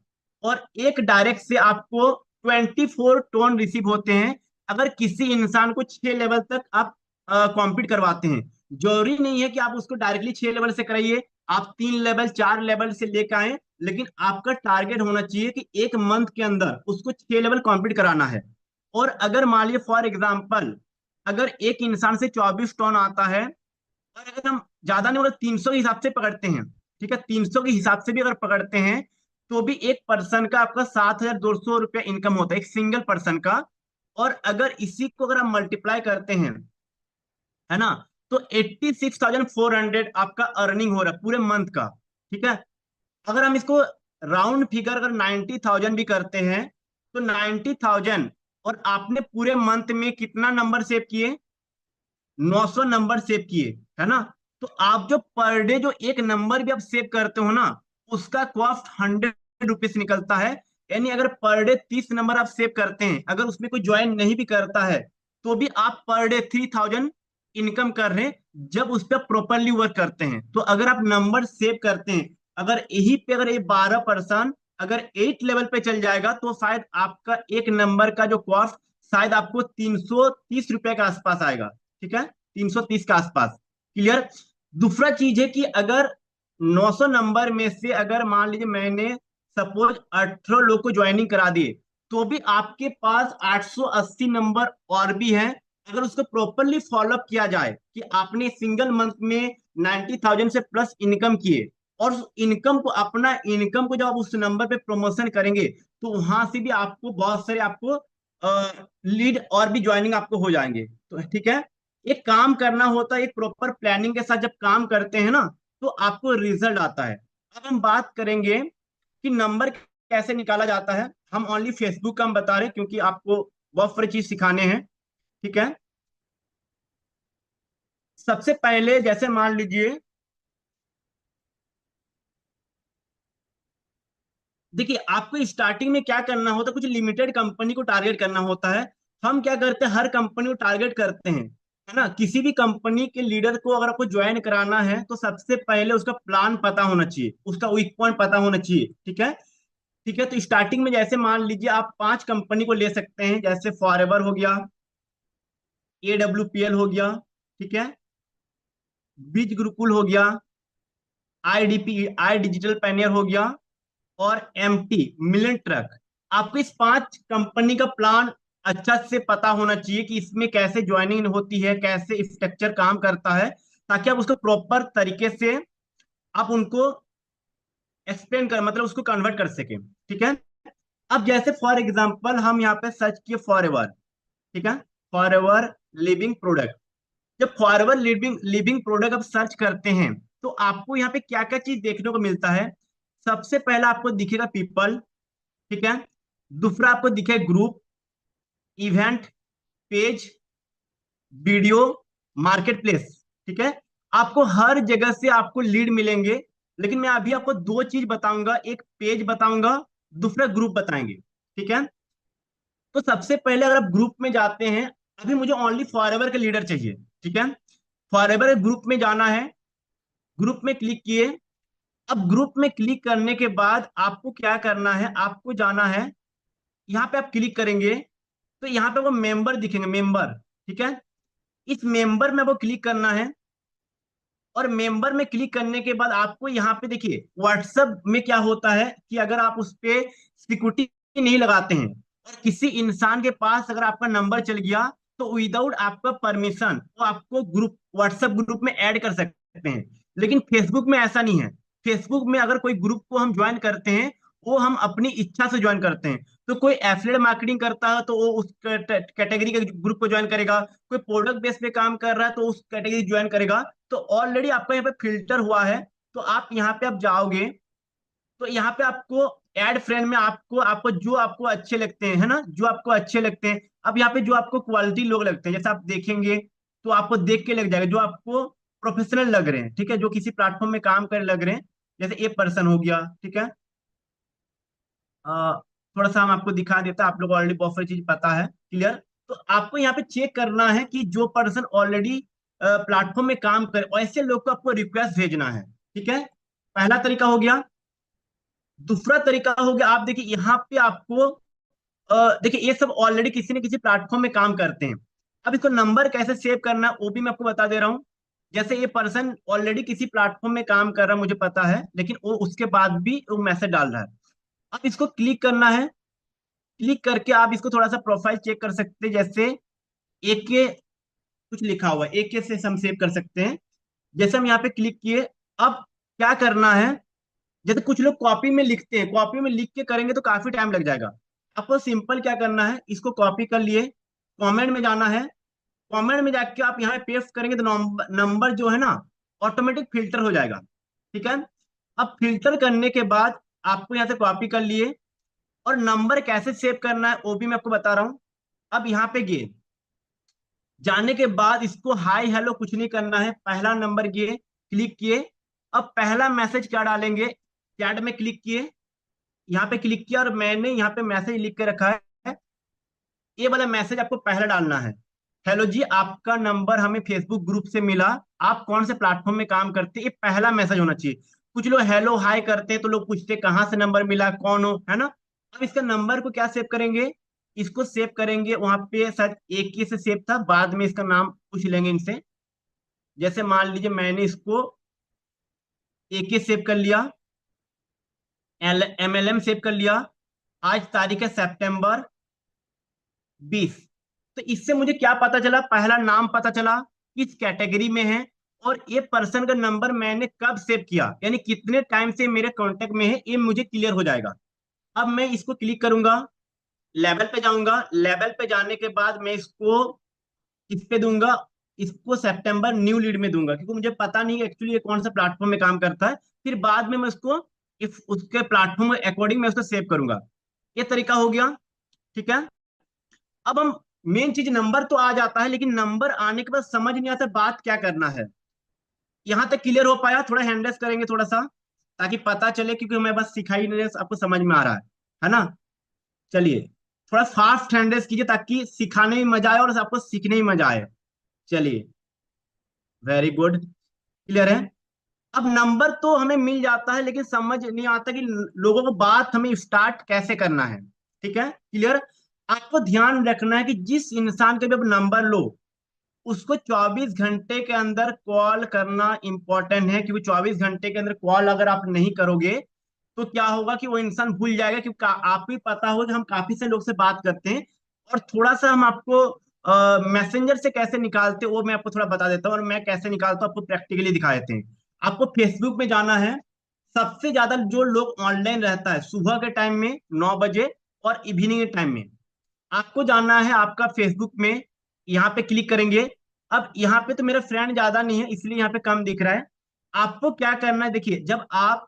और एक डायरेक्ट से आपको 24 टोन रिसीव होते हैं, अगर किसी इंसान को 6 लेवल तक आप कॉम्पीट करवाते हैं। जरूरी नहीं है कि आप उसको डायरेक्टली 6 लेवल से कराइए, आप 3 लेवल 4 लेवल से लेकर आए, लेकिन आपका टारगेट होना चाहिए कि एक मंथ के अंदर उसको 6 लेवल कंप्लीट कराना है। और अगर मान लीजिए फॉर एग्जांपल, अगर एक इंसान से 24 टन आता है, और अगर हम ज्यादा नहीं मतलब 300 के हिसाब से पकड़ते हैं, ठीक है, 300 के हिसाब से भी अगर पकड़ते हैं, तो भी एक पर्सन का आपका 7,200 रुपया इनकम होता है, एक सिंगल पर्सन का। और अगर इसी को अगर हम मल्टीप्लाई करते हैं, है ना, तो 86,400 आपका अर्निंग हो रहा है पूरे मंथ का। ठीक है, अगर हम इसको राउंड फिगर अगर 90,000 भी करते हैं, तो 90,000, और आपने पूरे मंथ में कितना नंबर सेव किए, 900 नंबर सेव किए, है ना। तो आप जो पर डे जो एक नंबर भी आप सेव करते हो ना, उसका कॉस्ट 100 रुपीज निकलता है। यानी अगर पर डे 30 नंबर आप सेव करते हैं, अगर उसमें कोई ज्वाइन नहीं भी करता है, तो भी आप पर डे 3,000 इनकम कर रहे हैं, जब उस पर प्रॉपरली वर्क करते हैं। तो अगर आप नंबर सेव करते हैं, अगर यही पे अगर ये 12 पर्सन अगर 8 लेवल पे चल जाएगा, तो शायद आपका एक नंबर का जो कॉस्ट शायद आपको 330 रुपए के आसपास आएगा। ठीक है, 330 के आसपास। क्लियर। दूसरा चीज है कि अगर 900 नंबर में से अगर मान लीजिए मैंने सपोज 18 लोग को ज्वाइनिंग करा दिए, तो भी आपके पास 880 नंबर और भी हैं। अगर उसको प्रॉपरली फॉलोअप किया जाए कि आपने सिंगल मंथ में 90,000 से प्लस इनकम किए, और उस इनकम को अपना इनकम को जब आप उस नंबर पे प्रमोशन करेंगे, तो वहां से भी आपको बहुत सारे आपको लीड और भी ज्वाइनिंग आपको हो जाएंगे। तो ठीक है, एक काम करना होता है, एक प्रॉपर प्लानिंग के साथ जब काम करते हैं ना, तो आपको रिजल्ट आता है। अब हम बात करेंगे कि नंबर कैसे निकाला जाता है। हम ओनली फेसबुक का हम बता रहे हैं, क्योंकि आपको बहुत सारी चीज सिखाने हैं। ठीक है, सबसे पहले जैसे मान लीजिए, देखिए आपको स्टार्टिंग में क्या करना होता है, कुछ लिमिटेड कंपनी को टारगेट करना होता है। हम क्या करते हैं, हर कंपनी को टारगेट करते हैं, है ना। किसी भी कंपनी के लीडर को अगर आपको ज्वाइन कराना है, तो सबसे पहले उसका प्लान पता होना चाहिए, उसका वीक पॉइंट पता होना चाहिए। ठीक है, ठीक है, तो स्टार्टिंग में जैसे मान लीजिए आप 5 कंपनी को ले सकते हैं, जैसे फॉरएवर हो गया, AWPL हो गया, ठीक है, बीज गुरुकुल हो गया, IDP आई डिजिटल पैनियर हो गया, और MT मिलन ट्रक। आपको इस 5 कंपनी का प्लान अच्छा से पता होना चाहिए कि इसमें कैसे ज्वाइनिंग होती है, कैसे स्ट्रक्चर काम करता है, ताकि आप उसको प्रॉपर तरीके से आप उनको एक्सप्लेन कर मतलब उसको कन्वर्ट कर सके। ठीक है, अब जैसे फॉर एग्जांपल हम यहाँ पे सर्च किए फॉरएवर, ठीक है, फॉरएवर लिविंग प्रोडक्ट। जब फॉरएवर लिविंग लिविंग प्रोडक्ट आप सर्च करते हैं, तो आपको यहाँ पे क्या क्या चीज देखने को मिलता है। सबसे पहला आपको दिखेगा पीपल, ठीक है, दूसरा आपको दिखेगा group, event, page, video, market place. ठीक है, आपको हर जगह से आपको लीड मिलेंगे, लेकिन मैं अभी आपको दो चीज बताऊंगा, एक पेज बताऊंगा, दूसरा ग्रुप बताएंगे। ठीक है, तो सबसे पहले अगर आप ग्रुप में जाते हैं, अभी मुझे ओनली फॉरएवर के लीडर चाहिए। ठीक है, फॉरएवर ग्रुप में जाना है, ग्रुप में क्लिक किए। अब ग्रुप में क्लिक करने के बाद आपको क्या करना है, आपको जाना है, यहाँ पे आप क्लिक करेंगे, तो यहाँ पे वो मेंबर दिखेंगे, मेंबर। ठीक है, इस मेंबर में वो क्लिक करना है, और मेंबर में क्लिक करने के बाद आपको यहाँ पे देखिए, व्हाट्सएप में क्या होता है कि अगर आप उस पे सिक्योरिटी नहीं लगाते हैं, और किसी इंसान के पास अगर आपका नंबर चल गया, तो विदाउट आपका परमिशन वो आपको ग्रुप व्हाट्सएप ग्रुप में ऐड कर सकते हैं। लेकिन फेसबुक में ऐसा नहीं है। फेसबुक में अगर कोई ग्रुप को हम ज्वाइन करते हैं, वो हम अपनी इच्छा से ज्वाइन करते हैं। तो कोई एफिलिएट मार्केटिंग करता है, तो वो उस कैटेगरी के ग्रुप को ज्वाइन करेगा। कोई प्रोडक्ट बेस पे काम कर रहा है, तो उस कैटेगरी ज्वाइन करेगा। तो ऑलरेडी आपका यहाँ पे फिल्टर हुआ है। तो आप यहाँ पे आप जाओगे, तो यहाँ पे आपको ऐड फ्रेंड में आपको आपको जो आपको अच्छे लगते हैं, है ना, जो आपको अच्छे लगते हैं। अब यहाँ पे जो आपको क्वालिटी लोग लगते हैं, जैसे आप देखेंगे, तो आपको देख के लग जाएगा जो आपको प्रोफेशनल लग रहे हैं, ठीक है, जो किसी प्लेटफॉर्म में काम कर लग रहे हैं। जैसे ए पर्सन हो गया, ठीक है, थोड़ा सा हम आपको दिखा देता, आप लोग ऑलरेडी बहुत सारी चीज पता है, क्लियर। तो आपको यहाँ पे चेक करना है कि जो पर्सन ऑलरेडी प्लेटफॉर्म में काम करे ऐसे लोग को आपको रिक्वेस्ट भेजना है, ठीक है। पहला तरीका हो गया। दूसरा तरीका हो गया, आप देखिए यहाँ पे आपको देखिए ये सब ऑलरेडी किसी न किसी प्लेटफॉर्म में काम करते हैं। अब इसको नंबर कैसे सेव करना है वो भी मैं आपको बता दे रहा हूँ। जैसे ये पर्सन ऑलरेडी किसी प्लेटफॉर्म में काम कर रहा है, मुझे पता है, लेकिन वो उसके बाद भी वो मैसेज डाल रहा है। अब इसको क्लिक करना है। क्लिक करके आप इसको थोड़ा सा प्रोफाइल चेक कर सकते हैं। जैसे एक के कुछ लिखा हुआ है, एक के से हम सेव कर सकते हैं। जैसे हम यहाँ पे क्लिक किए, अब क्या करना है, जैसे कुछ लोग कॉपी में लिखते हैं, कॉपी में लिख के करेंगे तो काफी टाइम लग जाएगा। आपको सिंपल क्या करना है, इसको कॉपी कर लिए, कमेंट में जाना है। कमेंट में जाके आप यहाँ पे पेस्ट करेंगे तो नंबर जो है ना ऑटोमेटिक फिल्टर हो जाएगा, ठीक है। अब फिल्टर करने के बाद आपको यहाँ से कॉपी कर लिए, और नंबर कैसे सेव करना है वो भी मैं आपको बता रहा हूँ। अब यहाँ पे गए, जाने के बाद इसको हाय हेलो कुछ नहीं करना है, पहला नंबर गए, क्लिक किए। अब पहला मैसेज क्या डालेंगे, चैट में क्लिक किए, यहाँ पे क्लिक किया, और मैंने यहाँ पे मैसेज लिख के रखा है। ये वाला मैसेज आपको पहले डालना है। हेलो जी, आपका नंबर हमें फेसबुक ग्रुप से मिला, आप कौन से प्लेटफॉर्म में काम करते हैं, ये पहला मैसेज होना चाहिए। कुछ लोग हेलो हाय करते हैं तो लोग पूछते हैं कहाँ से नंबर मिला, कौन हो, है ना। अब इसका नंबर को क्या सेव करेंगे, इसको सेव करेंगे, वहां पे शायद एक ही से सेव था, बाद में इसका नाम पूछ लेंगे इनसे। जैसे मान लीजिए मैंने इसको एक ही सेव कर लिया, MLM सेव कर लिया। आज तारीख है सितंबर 20। तो इससे मुझे क्या पता चला, पहला नाम पता चला, किस कैटेगरी में है, और ये पर्सन का नंबर मैंने कब सेव किया, यानी कितने टाइम से मेरे कांटेक्ट में है, ये मुझे क्लियर हो जाएगा। अब मैं इसको क्लिक करूंगा, लेवल पे जाऊंगा, लेवल पे जाने के बाद मैं इसको किस पे दूंगा, इसको सितंबर न्यू लीड में दूंगा, क्योंकि मुझे पता नहीं एक्चुअली ये कौन सा प्लेटफॉर्म में काम करता है। फिर बाद में मैं उसको इफ उसके प्लेटफॉर्म के अकॉर्डिंग मैं उसको सेव करूंगा। ये तरीका हो गया, ठीक है। अब हम मेन चीज, नंबर तो आ जाता है, लेकिन नंबर आने के बाद समझ नहीं आता बात क्या करना है। यहां तक क्लियर हो पाया, थोड़ा हैंडल्स करेंगे थोड़ा सा, ताकि पता चले, क्योंकि मैं बस सिखाई नहीं रहा, आपको समझ में आ रहा है ना। चलिए, थोड़ा फास्ट हैंडल्स कीजिए ताकि सिखाने में मजा आए और आपको सीखने में मजा आए। चलिए, वेरी गुड, क्लियर है। अब नंबर तो हमें मिल जाता है, लेकिन समझ नहीं आता कि लोगों को बात हमें स्टार्ट कैसे करना है, ठीक है, क्लियर। आपको ध्यान रखना है कि जिस इंसान का भी आप नंबर लो, उसको 24 घंटे के अंदर कॉल करना इंपॉर्टेंट है, क्योंकि 24 घंटे के अंदर कॉल अगर आप नहीं करोगे तो क्या होगा कि वो इंसान भूल जाएगा, क्योंकि आपको भी पता होगा कि हम काफी से लोग से बात करते हैं। और थोड़ा सा हम आपको मैसेंजर से कैसे निकालते हैं वो मैं आपको थोड़ा बता देता हूँ, और मैं कैसे निकालता हूँ आपको प्रैक्टिकली दिखा देते हैं। आपको फेसबुक में जाना है। सबसे ज्यादा जो लोग ऑनलाइन रहता है सुबह के टाइम में 9 बजे, और इवनिंग के टाइम में। आपको जाना है आपका फेसबुक में, यहाँ पे क्लिक करेंगे। अब यहाँ पे तो मेरा फ्रेंड ज्यादा नहीं है, इसलिए यहाँ पे कम दिख रहा है। आपको क्या करना है, देखिए जब आप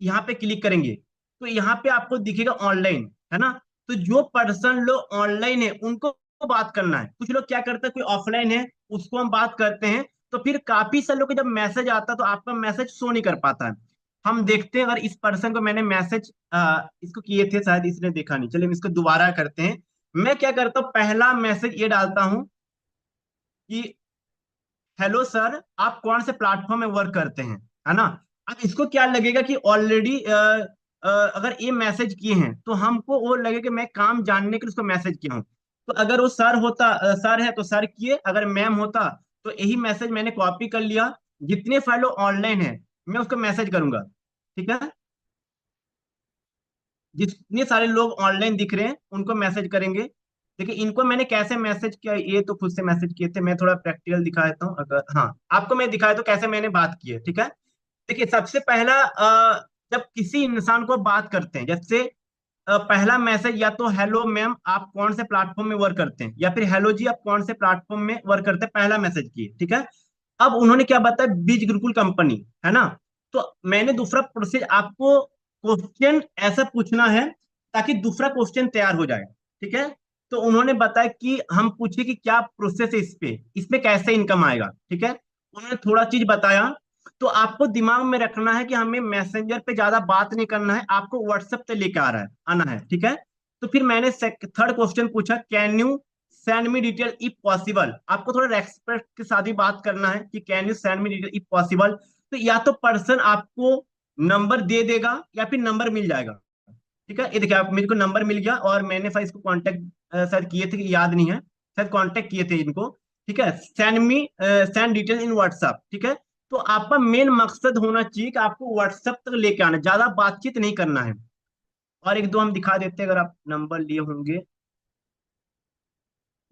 यहाँ पे क्लिक करेंगे तो यहाँ पे आपको दिखेगा ऑनलाइन, है ना। तो जो पर्सन लोग ऑनलाइन है उनको बात करना है। कुछ लोग क्या करते हैं, कोई ऑफलाइन है उसको हम बात करते हैं, तो फिर काफी सारे लोग को जब मैसेज आता है तो आपका मैसेज शो नहीं कर पाता है। हम देखते हैं, अगर इस पर्सन को मैंने मैसेज इसको किए थे, शायद इसने देखा नहीं, चलिए हम इसको दोबारा करते हैं। मैं क्या करता हूँ, पहला मैसेज ये डालता हूँ कि हेलो सर, आप कौन से प्लेटफॉर्म में वर्क करते हैं, है ना। अब इसको क्या लगेगा कि ऑलरेडी अगर ये मैसेज किए हैं तो हमको वो लगे कि मैं काम जानने के लिए उसको मैसेज किया हूँ। तो अगर वो सर होता, सर है तो सर किए, अगर मैम होता तो यही मैसेज मैंने कॉपी कर लिया। जितने फाइलों ऑनलाइन है मैं उसको मैसेज करूंगा, ठीक है। जितने सारे लोग ऑनलाइन दिख रहे हैं उनको मैसेज करेंगे। देखिए इनको मैंने कैसे मैसेज किया, ये तो खुद से मैसेज किए थे, मैं थोड़ा प्रैक्टिकल दिखा देता हूँ, अगर हाँ आपको मैं दिखाया तो कैसे मैंने बात की है, ठीक है। देखिए सबसे पहला जब किसी इंसान को बात करते हैं, जैसे पहला मैसेज या तो हेलो मैम, आप कौन से प्लेटफॉर्म में वर्क करते हैं, या फिर हेलो जी, आप कौन से प्लेटफॉर्म में वर्क करते हैं, पहला मैसेज किए, ठीक है। अब उन्होंने क्या बताया, बीज गुरुकुल कंपनी, है ना। तो मैंने दूसरा प्रोसेस आपको क्वेश्चन ऐसा पूछना है ताकि दूसरा क्वेश्चन तैयार हो जाए, ठीक है। तो उन्होंने बताया कि हम पूछे कि क्या प्रोसेस है, इस पे कैसे इनकम आएगा, ठीक है। उन्होंने थोड़ा चीज बताया। तो आपको दिमाग में रखना है कि हमें मैसेंजर पे ज्यादा बात नहीं करना है, आपको व्हाट्सएप पे लेके आ रहा है आना है, ठीक है। तो फिर मैंने थर्ड क्वेश्चन पूछा, can you send me detail if possible. आपको थोड़ा रेस्पेक्ट के साथ ही बात करना है कि can you send me detail if possible. तो या तो पर्सन आपको नंबर दे देगा या फिर नंबर मिल जाएगा। ठीक है, ये देखिए आप, मेरे को नंबर मिल गया और मैंने शायद इसको कांटेक्ट शायद किए थे कि याद नहीं है, शायद कांटेक्ट किए थे इनको। ठीक है, सेंड डिटेल इन व्हाट्सएप। ठीक है, तो आपका मेन मकसद होना चाहिए कि आपको व्हाट्सएप तक लेके आना, ज्यादा बातचीत नहीं करना है। और एक दो हम दिखा देते हैं अगर आप नंबर लिए होंगे।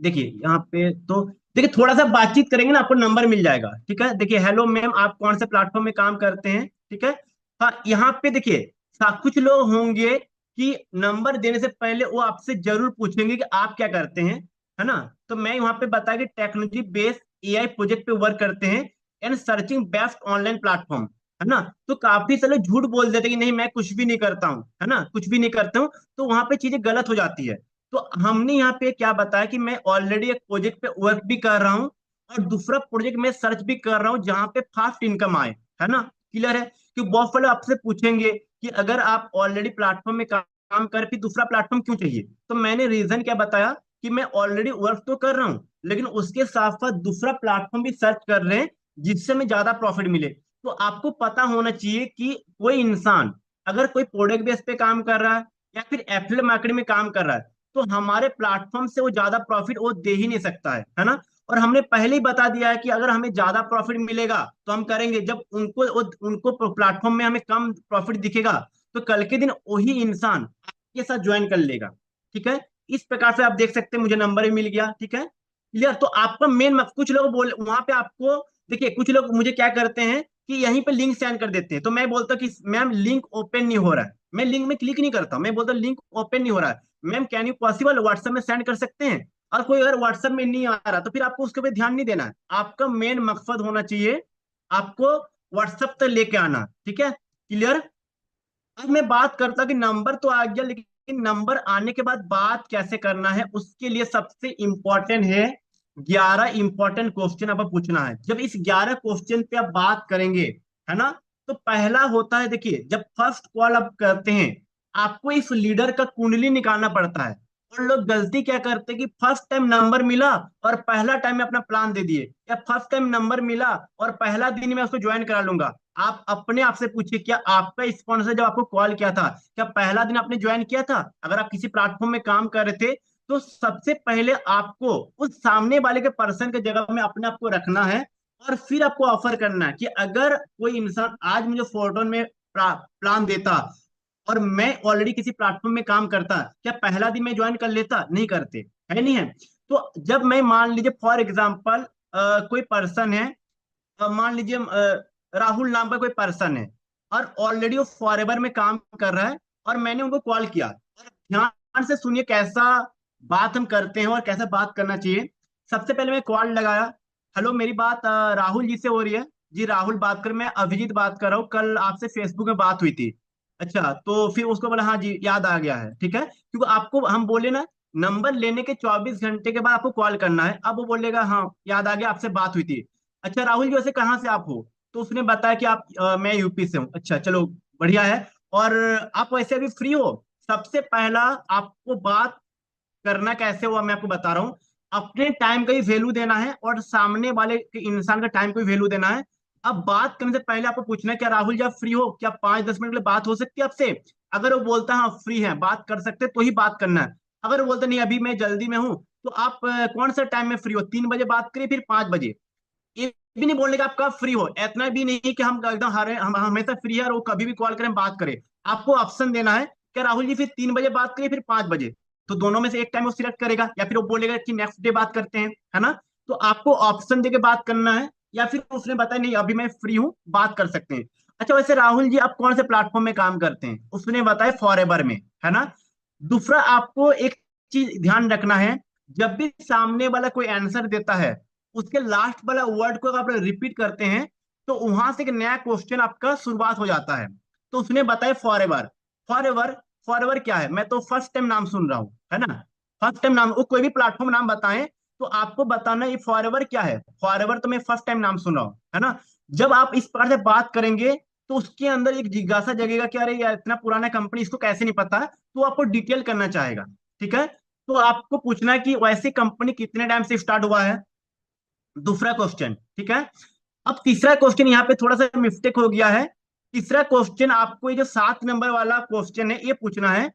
देखिए यहाँ पे तो देखिए थोड़ा सा बातचीत करेंगे ना आपको नंबर मिल जाएगा। ठीक है, देखिए हेलो मैम, आप कौन से प्लेटफॉर्म में काम करते हैं। ठीक है, हाँ यहाँ पे देखिए कुछ लोग होंगे कि नंबर देने से पहले वो आपसे जरूर पूछेंगे कि आप क्या करते हैं, है ना। तो मैं यहाँ पे बताया कि टेक्नोलॉजी बेस्ड एआई प्रोजेक्ट पे वर्क करते हैं and searching best online platform, है ना। तो काफी सारे झूठ बोल देते हैं कि नहीं मैं कुछ भी नहीं करता हूँ, है ना, कुछ भी नहीं करता हूँ। तो वहां पे चीजें गलत हो जाती है। तो हमने यहाँ पे क्या बताया कि मैं ऑलरेडी एक प्रोजेक्ट पे वर्क भी कर रहा हूँ और दूसरा प्रोजेक्ट में सर्च भी कर रहा हूँ जहां पे फास्ट इनकम आए, है ना। क्लियर है कि बहुत सारे आपसे पूछेंगे कि अगर आप ऑलरेडी प्लेटफॉर्म में काम कर फिर दूसरा प्लेटफॉर्म क्यों चाहिए। तो मैंने रीजन क्या बताया कि मैं ऑलरेडी वर्क तो कर रहा हूँ लेकिन उसके साथ साथ दूसरा प्लेटफॉर्म भी सर्च कर रहे हैं जिससे हमें ज्यादा प्रॉफिट मिले। तो आपको पता होना चाहिए कि कोई इंसान अगर कोई प्रोडक्ट बेस पे काम कर रहा है या फिर एफिलिएट मार्केटिंग में काम कर रहा है तो हमारे प्लेटफॉर्म से वो ज्यादा प्रॉफिट वो दे ही नहीं सकता है ना। और हमने पहले ही बता दिया है कि अगर हमें ज्यादा प्रॉफिट मिलेगा तो हम करेंगे, जब उनको प्लेटफॉर्म में हमें कम प्रॉफिट दिखेगा तो कल के दिन वही इंसान आपके साथ ज्वाइन कर लेगा। ठीक है, इस प्रकार से आप देख सकते हैं मुझे नंबर भी मिल गया। ठीक है, क्लियर। तो आपका मेन कुछ लोग बोल वहां पे आपको, देखिए कुछ लोग मुझे क्या करते हैं कि यहीं पे लिंक सेंड कर देते हैं। तो मैं बोलता हूँ कि मैम लिंक ओपन नहीं हो रहा है, मैं लिंक में क्लिक नहीं करता, मैं बोलता लिंक ओपन नहीं हो रहा है, ma'am can you possible WhatsApp में सेंड कर सकते हैं। और कोई अगर व्हाट्सएप में नहीं आ रहा तो फिर आपको उसके पे ध्यान नहीं देना है। आपका मेन मकसद होना चाहिए आपको व्हाट्सएप तक लेके आना। ठीक है, क्लियर। अब मैं बात करता कि नंबर तो आ गया लेकिन नंबर आने के बाद बात कैसे करना है उसके लिए सबसे इंपॉर्टेंट है 11 इंपॉर्टेंट क्वेश्चन आपको पूछना है। जब इस 11 क्वेश्चन पे आप बात करेंगे, है ना, तो पहला होता है, देखिए जब फर्स्ट कॉल आप करते हैं आपको इस लीडर का कुंडली निकालना पड़ता है। और लोग गलती क्या करते हैं कि फर्स्ट टाइम नंबर मिला और पहला टाइम में अपना प्लान दे दिए, या फर्स्ट टाइम नंबर मिला और पहला दिन में उसको ज्वाइन करा लूंगा। आप अपने आप से पूछिए क्या आपका स्पॉन्सर जब आपको कॉल किया था क्या पहला दिन आपने ज्वाइन किया था। अगर आप किसी प्लेटफॉर्म में काम कर रहे थे तो सबसे पहले आपको उस सामने वाले के पर्सन के जगह में अपने आप को रखना है और फिर आपको ऑफर करना है कि अगर कोई इंसान आज मुझे फोरटोन में प्लान देता और मैं ऑलरेडी किसी प्लेटफॉर्म में काम करता क्या पहला दिन में ज्वाइन कर लेता। नहीं करते, है नहीं है। तो जब मैं मान लीजिए फॉर एग्जाम्पल कोई पर्सन है, मान लीजिए राहुल नाम का कोई पर्सन है और ऑलरेडी वो फॉरएवर में काम कर रहा है और मैंने उनको कॉल किया। और ध्यान से सुनिए कैसा बात हम करते हैं और कैसा बात करना चाहिए। सबसे पहले मैं कॉल लगाया, हेलो मेरी बात राहुल जी से हो रही है। जी राहुल बात कर, मैं अभिजीत बात कर रहा हूँ, कल आपसे फेसबुक में बात हुई थी। अच्छा, तो फिर उसको बोला हाँ जी याद आ गया है। ठीक है, क्योंकि आपको हम बोले ना नंबर लेने के 24 घंटे के बाद आपको कॉल करना है। अब वो बोलेगा हाँ याद आ गया आपसे बात हुई थी। अच्छा राहुल जी वैसे कहाँ से आप हो। तो उसने बताया कि आप मैं यूपी से हूँ। अच्छा चलो बढ़िया है। और आप वैसे अभी फ्री हो। सबसे पहला आपको बात करना कैसे हुआ मैं आपको बता रहा हूँ। अपने टाइम का ही वैल्यू देना है और सामने वाले के इंसान का टाइम को भी वैल्यू देना है। अब बात करने से पहले आपको पूछना है क्या राहुल जी आप फ्री हो, क्या 5-10 मिनट के लिए बात हो सकती है आपसे। अगर वो बोलता है हाँ फ्री है बात कर सकते तो ही बात करना है। अगर वो बोलता नहीं अभी मैं जल्दी में हूँ तो आप कौन सा टाइम में फ्री हो, 3 बजे बात करिए फिर 5 बजे। ये भी नहीं बोलने का आप कब फ्री हो, इतना भी नहीं कि हम एकदम हम हमेशा फ्री है और वो कभी भी कॉल करें बात करें। आपको ऑप्शन देना है कि राहुल जी फिर 3 बजे बात करिए फिर 5 बजे। तो दोनों में से एक टाइम वो सिलेक्ट करेगा या फिर वो बोलेगा कि नेक्स्ट डे बात करते हैं, है ना। तो आपको ऑप्शन देके बात करना है या फिर उसने बताया नहीं अभी मैं फ्री हूँ बात कर सकते हैं। अच्छा वैसे राहुल जी आप कौन से प्लेटफॉर्म में काम करते हैं, उसने बताया फॉरएवर में, है ना। दूसरा आपको एक चीज ध्यान रखना है, जब भी सामने वाला कोई आंसर देता है उसके लास्ट वाला वर्ड को अगर आप रिपीट करते हैं तो वहां से एक नया क्वेश्चन आपका शुरुआत हो जाता है। तो उसने बताया फॉरएवर। फॉरएवर फॉरएवर क्या है, मैं तो फर्स्ट टाइम नाम सुन रहा हूँ, है ना। फर्स्ट टाइम नाम, वो कोई भी प्लेटफॉर्म नाम बताएं तो आपको बताना ये फॉरएवर क्या है। फॉरएवर तो मैं फर्स्ट टाइम नाम सुन रहा हूँ, है ना। जब आप इस प्रकार से बात करेंगे तो उसके अंदर एक जिज्ञासा जगेगा कि अरे यार इतना पुराना कंपनी इसको कैसे नहीं पता, तो आपको डिटेल करना चाहेगा। ठीक है, तो आपको पूछना है कि वैसे कंपनी कितने टाइम से स्टार्ट हुआ है, दूसरा क्वेश्चन। ठीक है, अब तीसरा क्वेश्चन यहाँ पे थोड़ा सा मिस्टेक हो गया है। तीसरा क्वेश्चन आपको ये जो 7 नंबर वाला क्वेश्चन है ये पूछना है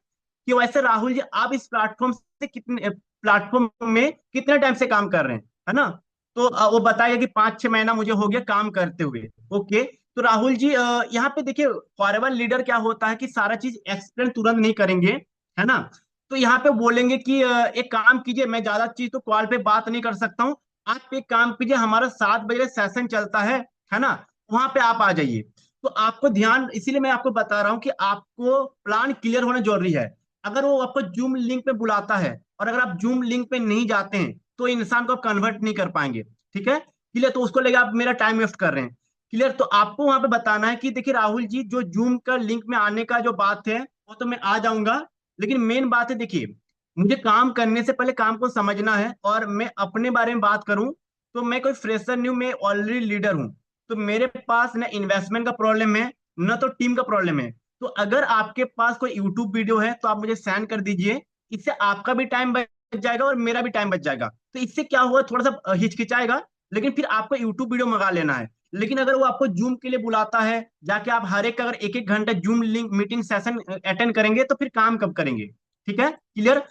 कि वैसे राहुल जी आप इस प्लेटफॉर्म में कितने टाइम से काम कर रहे हैं, है ना। तो वो बताएगा कि 5-6 महीना मुझे हो गया काम करते हुए। ओके, तो राहुल जी यहाँ पे देखिए फॉरवर्ड लीडर क्या होता है कि सारा चीज एक्सप्लेन तुरंत नहीं करेंगे, है ना। तो यहाँ पे बोलेंगे कि एक काम कीजिए, मैं ज्यादा चीज तो कॉल पे बात नहीं कर सकता हूँ, आप एक काम कीजिए, हमारा 7 बजे सेशन चलता है ना, वहां पे आप आ जाइए। तो आपको ध्यान, इसीलिए मैं आपको बता रहा हूँ कि आपको प्लान क्लियर होना जरूरी है। अगर वो आपको जूम लिंक पे बुलाता है और अगर आप जूम लिंक पे नहीं जाते हैं तो इंसान को आप कन्वर्ट नहीं कर पाएंगे। ठीक है, क्लियर, तो उसको लगेगा आप मेरा टाइम वेस्ट कर रहे हैं। क्लियर, तो आपको वहां पे बताना है कि देखिए राहुल जी जो जूम का लिंक में आने का जो बात है वो तो मैं आ जाऊंगा, लेकिन मेन बात है देखिए मुझे काम करने से पहले काम को समझना है। और मैं अपने बारे में बात करूं तो मैं कोई फ्रेशर नहीं हूं, मैं ऑलरेडी लीडर हूं। तो मेरे पास ना इन्वेस्टमेंट का प्रॉब्लम है ना तो टीम का प्रॉब्लम है। तो अगर आपके पास कोई यूट्यूब वीडियो है तो आप मुझे सेंड कर दीजिए, इससे आपका भी टाइम बच जाएगा और मेरा भी टाइम बच जाएगा। तो इससे क्या हुआ, थोड़ा सा हिचकिचाएगा, लेकिन फिर आपको यूट्यूब वीडियो मंगा लेना है। लेकिन अगर वो आपको जूम के लिए बुलाता है, जाके आप हर एक अगर 1-1 घंटा zoom link meeting session attend करेंगे तो फिर काम कब करेंगे। ठीक है, क्लियर।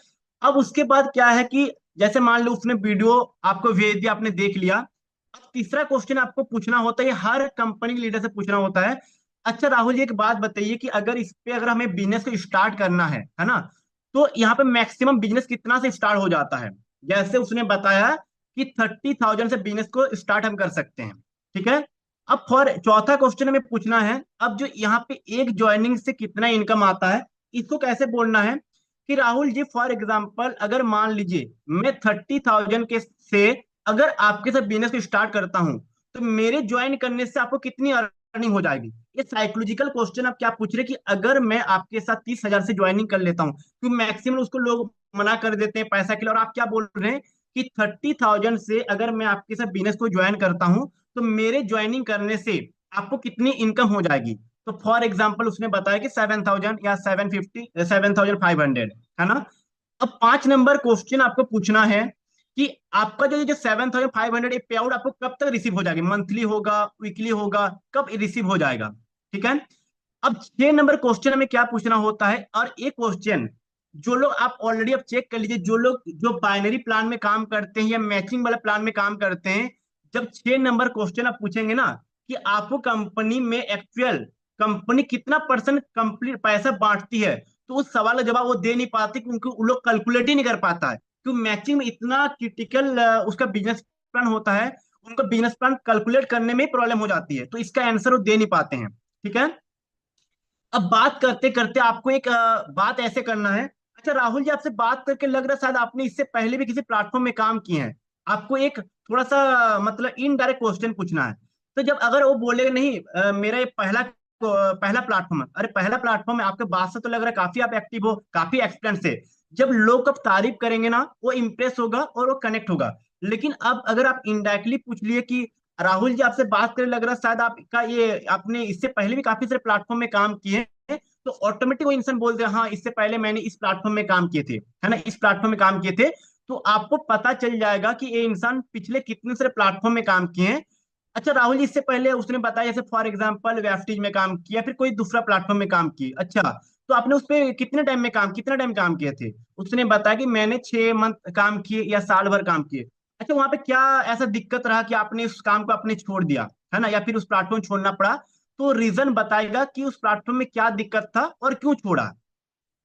अब उसके बाद क्या है कि जैसे मान लो उसने वीडियो आपको भेज दिया, आपने देख लिया। अब तीसरा क्वेश्चन आपको पूछना होता है, हर कंपनी लीडर से पूछना होता है, अच्छा राहुल जी एक बात बताइए कि अगर इस पे अगर हमें बिजनेस को स्टार्ट करना है ना, तो यहाँ पे मैक्सिमम बिजनेस कितना से स्टार्ट हो जाता है। जैसे उसने बताया कि 30,000 से बिजनेस को स्टार्ट हम कर सकते हैं। ठीक है, अब फॉर चौथा क्वेश्चन हमें पूछना है, अब जो यहाँ पे एक ज्वाइनिंग से कितना इनकम आता है, इसको कैसे बोलना है कि राहुल जी फॉर एग्जाम्पल अगर मान लीजिए मैं 30,000 के से अगर आपके साथ बिजनेस को स्टार्ट करता हूं तो मेरे ज्वाइन करने से आपको कितनी अर्निंग हो जाएगी। ये साइकोलॉजिकल क्वेश्चन आप क्या पूछ रहे हैं कि अगर मैं आपके साथ 30,000 से ज्वाइनिंग कर लेता हूँ, क्योंकि मैक्सिमम उसको लोग मना कर देते हैं पैसा के लिए, और आप क्या बोल रहे हैं कि 30,000 से अगर मैं आपके साथ बिजनेस को ज्वाइन करता हूं तो मेरे ज्वाइनिंग करने से आपको कितनी इनकम हो जाएगी। तो फॉर एग्जाम्पल उसने बताया कि 7,000 या 750, 7,500, है ना। अब 5 नंबर क्वेश्चन आपको पूछना है कि आपका जो 7,500 पे आउट आपको कब तक रिसीव हो जाएगी, मंथली होगा, वीकली होगा, कब रिसीव हो जाएगा। ठीक है, अब 6 नंबर क्वेश्चन हमें क्या पूछना होता है, और एक क्वेश्चन जो लोग आप ऑलरेडी अब चेक कर लीजिए, जो लोग जो बाइनरी प्लान में काम करते हैं या मैचिंग वाला प्लान में काम करते हैं, जब 6 नंबर क्वेश्चन आप पूछेंगे ना कि आपको कंपनी में एक्चुअल कंपनी कितना परसेंट कंप्लीट पैसा बांटती है, तो उस सवाल का जवाब वो दे नहीं पाते क्योंकि वो लोग कैलकुलेट ही नहीं कर पाता है। क्योंकि मैचिंग में इतना क्रिटिकल उसका बिजनेस प्लान होता है, उनको बिजनेस प्लान कैलकुलेट करने में प्रॉब्लम हो जाती है, तो इसका आंसर वो दे नहीं पाते हैं। ठीक है, अब बात करते करते आपको एक बात ऐसे करना है। अच्छा राहुल जी आपसे बात करके लग रहा है शायद आपने इससे पहले भी किसी प्लेटफॉर्म में काम किए हैं। आपको एक थोड़ा सा मतलब इनडायरेक्ट क्वेश्चन पूछना है। तो जब अगर वो बोलेगा नहीं मेरा ये पहला प्लेटफॉर्म है, अरे पहला प्लेटफॉर्म है, आपके बात से तो लग रहा है काफी आप एक्टिव हो, काफी एक्सपीरियंस है। जब लोग अब तारीफ करेंगे ना वो इंप्रेस होगा और वो कनेक्ट होगा। लेकिन अब अगर आप इनडायरेक्टली पूछ लिए कि राहुल जी आपसे बात करने लग रहा है शायद आपका ये आपने इससे पहले भी काफी सारे प्लेटफॉर्म में काम किए हैं, तो ऑटोमेटिक वो इंसान बोलते हैं हाँ इससे पहले मैंने इस प्लेटफॉर्म में काम किए थे, है ना, इस प्लेटफॉर्म में काम किए थे। तो आपको पता चल जाएगा कि ये इंसान पिछले कितने सारे प्लेटफॉर्म में काम किए हैं। अच्छा राहुल जी इससे पहले उसने बताया जैसे फॉर एग्जांपल वेस्टीज में काम किया, फिर कोई दूसरा प्लेटफॉर्म में काम किया, अच्छा तो आपने उस पर कितना टाइम काम किए थे। उसने बताया कि मैंने 6 मंथ काम किए या साल भर काम किए। अच्छा वहां पे क्या ऐसा दिक्कत रहा कि आपने उस काम को आपने छोड़ दिया, है ना, या फिर उस प्लेटफॉर्म छोड़ना पड़ा, तो रीजन बताएगा कि उस प्लेटफॉर्म में क्या दिक्कत था और क्यों छोड़ा।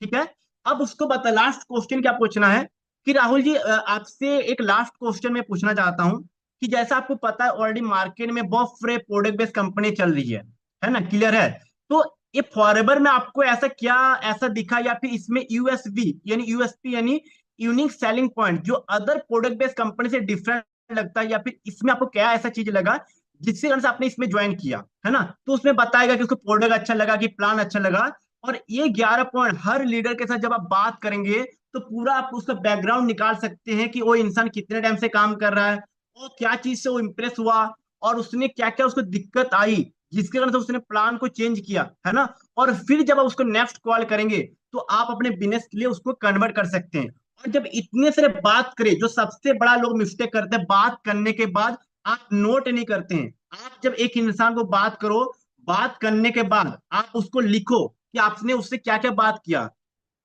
ठीक है, अब उसको बता लास्ट क्वेश्चन क्या पूछना है कि राहुल जी आपसे एक लास्ट क्वेश्चन मैं पूछना चाहता हूं कि जैसा आपको पता है ऑलरेडी मार्केट में बहुत सारे प्रोडक्ट बेस्ड कंपनी चल रही है ना, क्लियर है। तो ये फॉरएवर में आपको ऐसा क्या ऐसा दिखा या फिर इसमें यूएसबी यानी यूएसपी यानी यूनिक सेलिंग पॉइंट जो अदर प्रोडक्ट बेस्ड कंपनी से डिफरेंट लगता है, या फिर इसमें आपको क्या ऐसा चीज लगा जिससे कारण से आपने इसमें ज्वाइन किया, है ना। तो उसमें बताएगा कि उसको प्रोडक्ट अच्छा लगा कि प्लान अच्छा लगा। और ये 11 पॉइंट हर लीडर के साथ जब आप बात करेंगे तो पूरा आप उसका बैकग्राउंड निकाल सकते हैं कि वो इंसान कितने टाइम से काम कर रहा है, वो क्या चीज से वो इम्प्रेस हुआ और उसने क्या क्या उसको दिक्कत आई, जिसके कारण से उसने प्लान को चेंज किया, है ना। और फिर जब आप उसको नेक्स्ट कॉल करेंगे तो आप अपने बिजनेस के लिए उसको कन्वर्ट कर सकते हैं। और जब इतने सारे बात करें, जो सबसे बड़ा लोग मिस्टेक करते हैं, बात करने के बाद आप नोट नहीं करते हैं। आप जब एक इंसान को बात करो, बात करने के बाद आप उसको लिखो कि आपने उससे क्या क्या बात किया।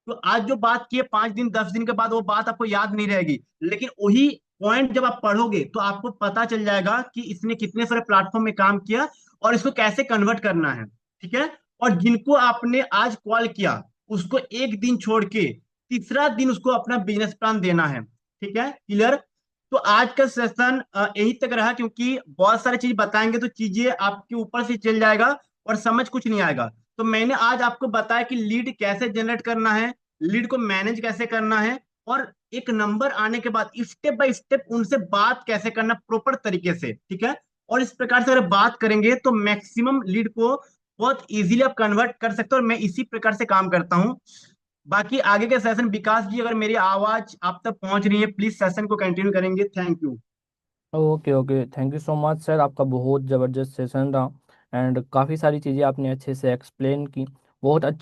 तो आज जो बात की है, 5 दिन 10 दिन के बाद वो बात आपको याद नहीं रहेगी, लेकिन वही पॉइंट जब आप पढ़ोगे तो आपको पता चल जाएगा कि इसने कितने सारे प्लेटफॉर्म में काम किया और इसको कैसे कन्वर्ट करना है। ठीक है। और जिनको आपने आज कॉल किया, उसको एक दिन छोड़ के तीसरा दिन उसको अपना बिजनेस प्लान देना है। ठीक है, क्लियर। तो आज का सेशन यही तक रहा, क्योंकि बहुत सारी चीज बताएंगे तो चीजें आपके ऊपर से चल जाएगा और समझ कुछ नहीं आएगा। तो मैंने आज आपको बताया कि लीड कैसे जनरेट करना है, लीड को मैनेज कैसे करना है, और एक नंबर आने के बाद स्टेप बाय स्टेप उनसे बात कैसे करना प्रॉपर तरीके से। ठीक है। और इस प्रकार से अगर बात करेंगे तो मैक्सिमम लीड को बहुत इजीली आप कन्वर्ट कर सकते हो, और मैं इसी प्रकार से काम करता हूँ। बाकी आगे के सेशन, विकास जी अगर मेरी आवाज आप तक पहुंच रही है, प्लीज सेशन को कंटिन्यू करेंगे। Thank you. Okay okay, thank you so much sir, आपका बहुत ज़बरदस्त सेशन रहा। एंड काफ़ी सारी चीज़ें आपने अच्छे से एक्सप्लेन की, बहुत अच्छा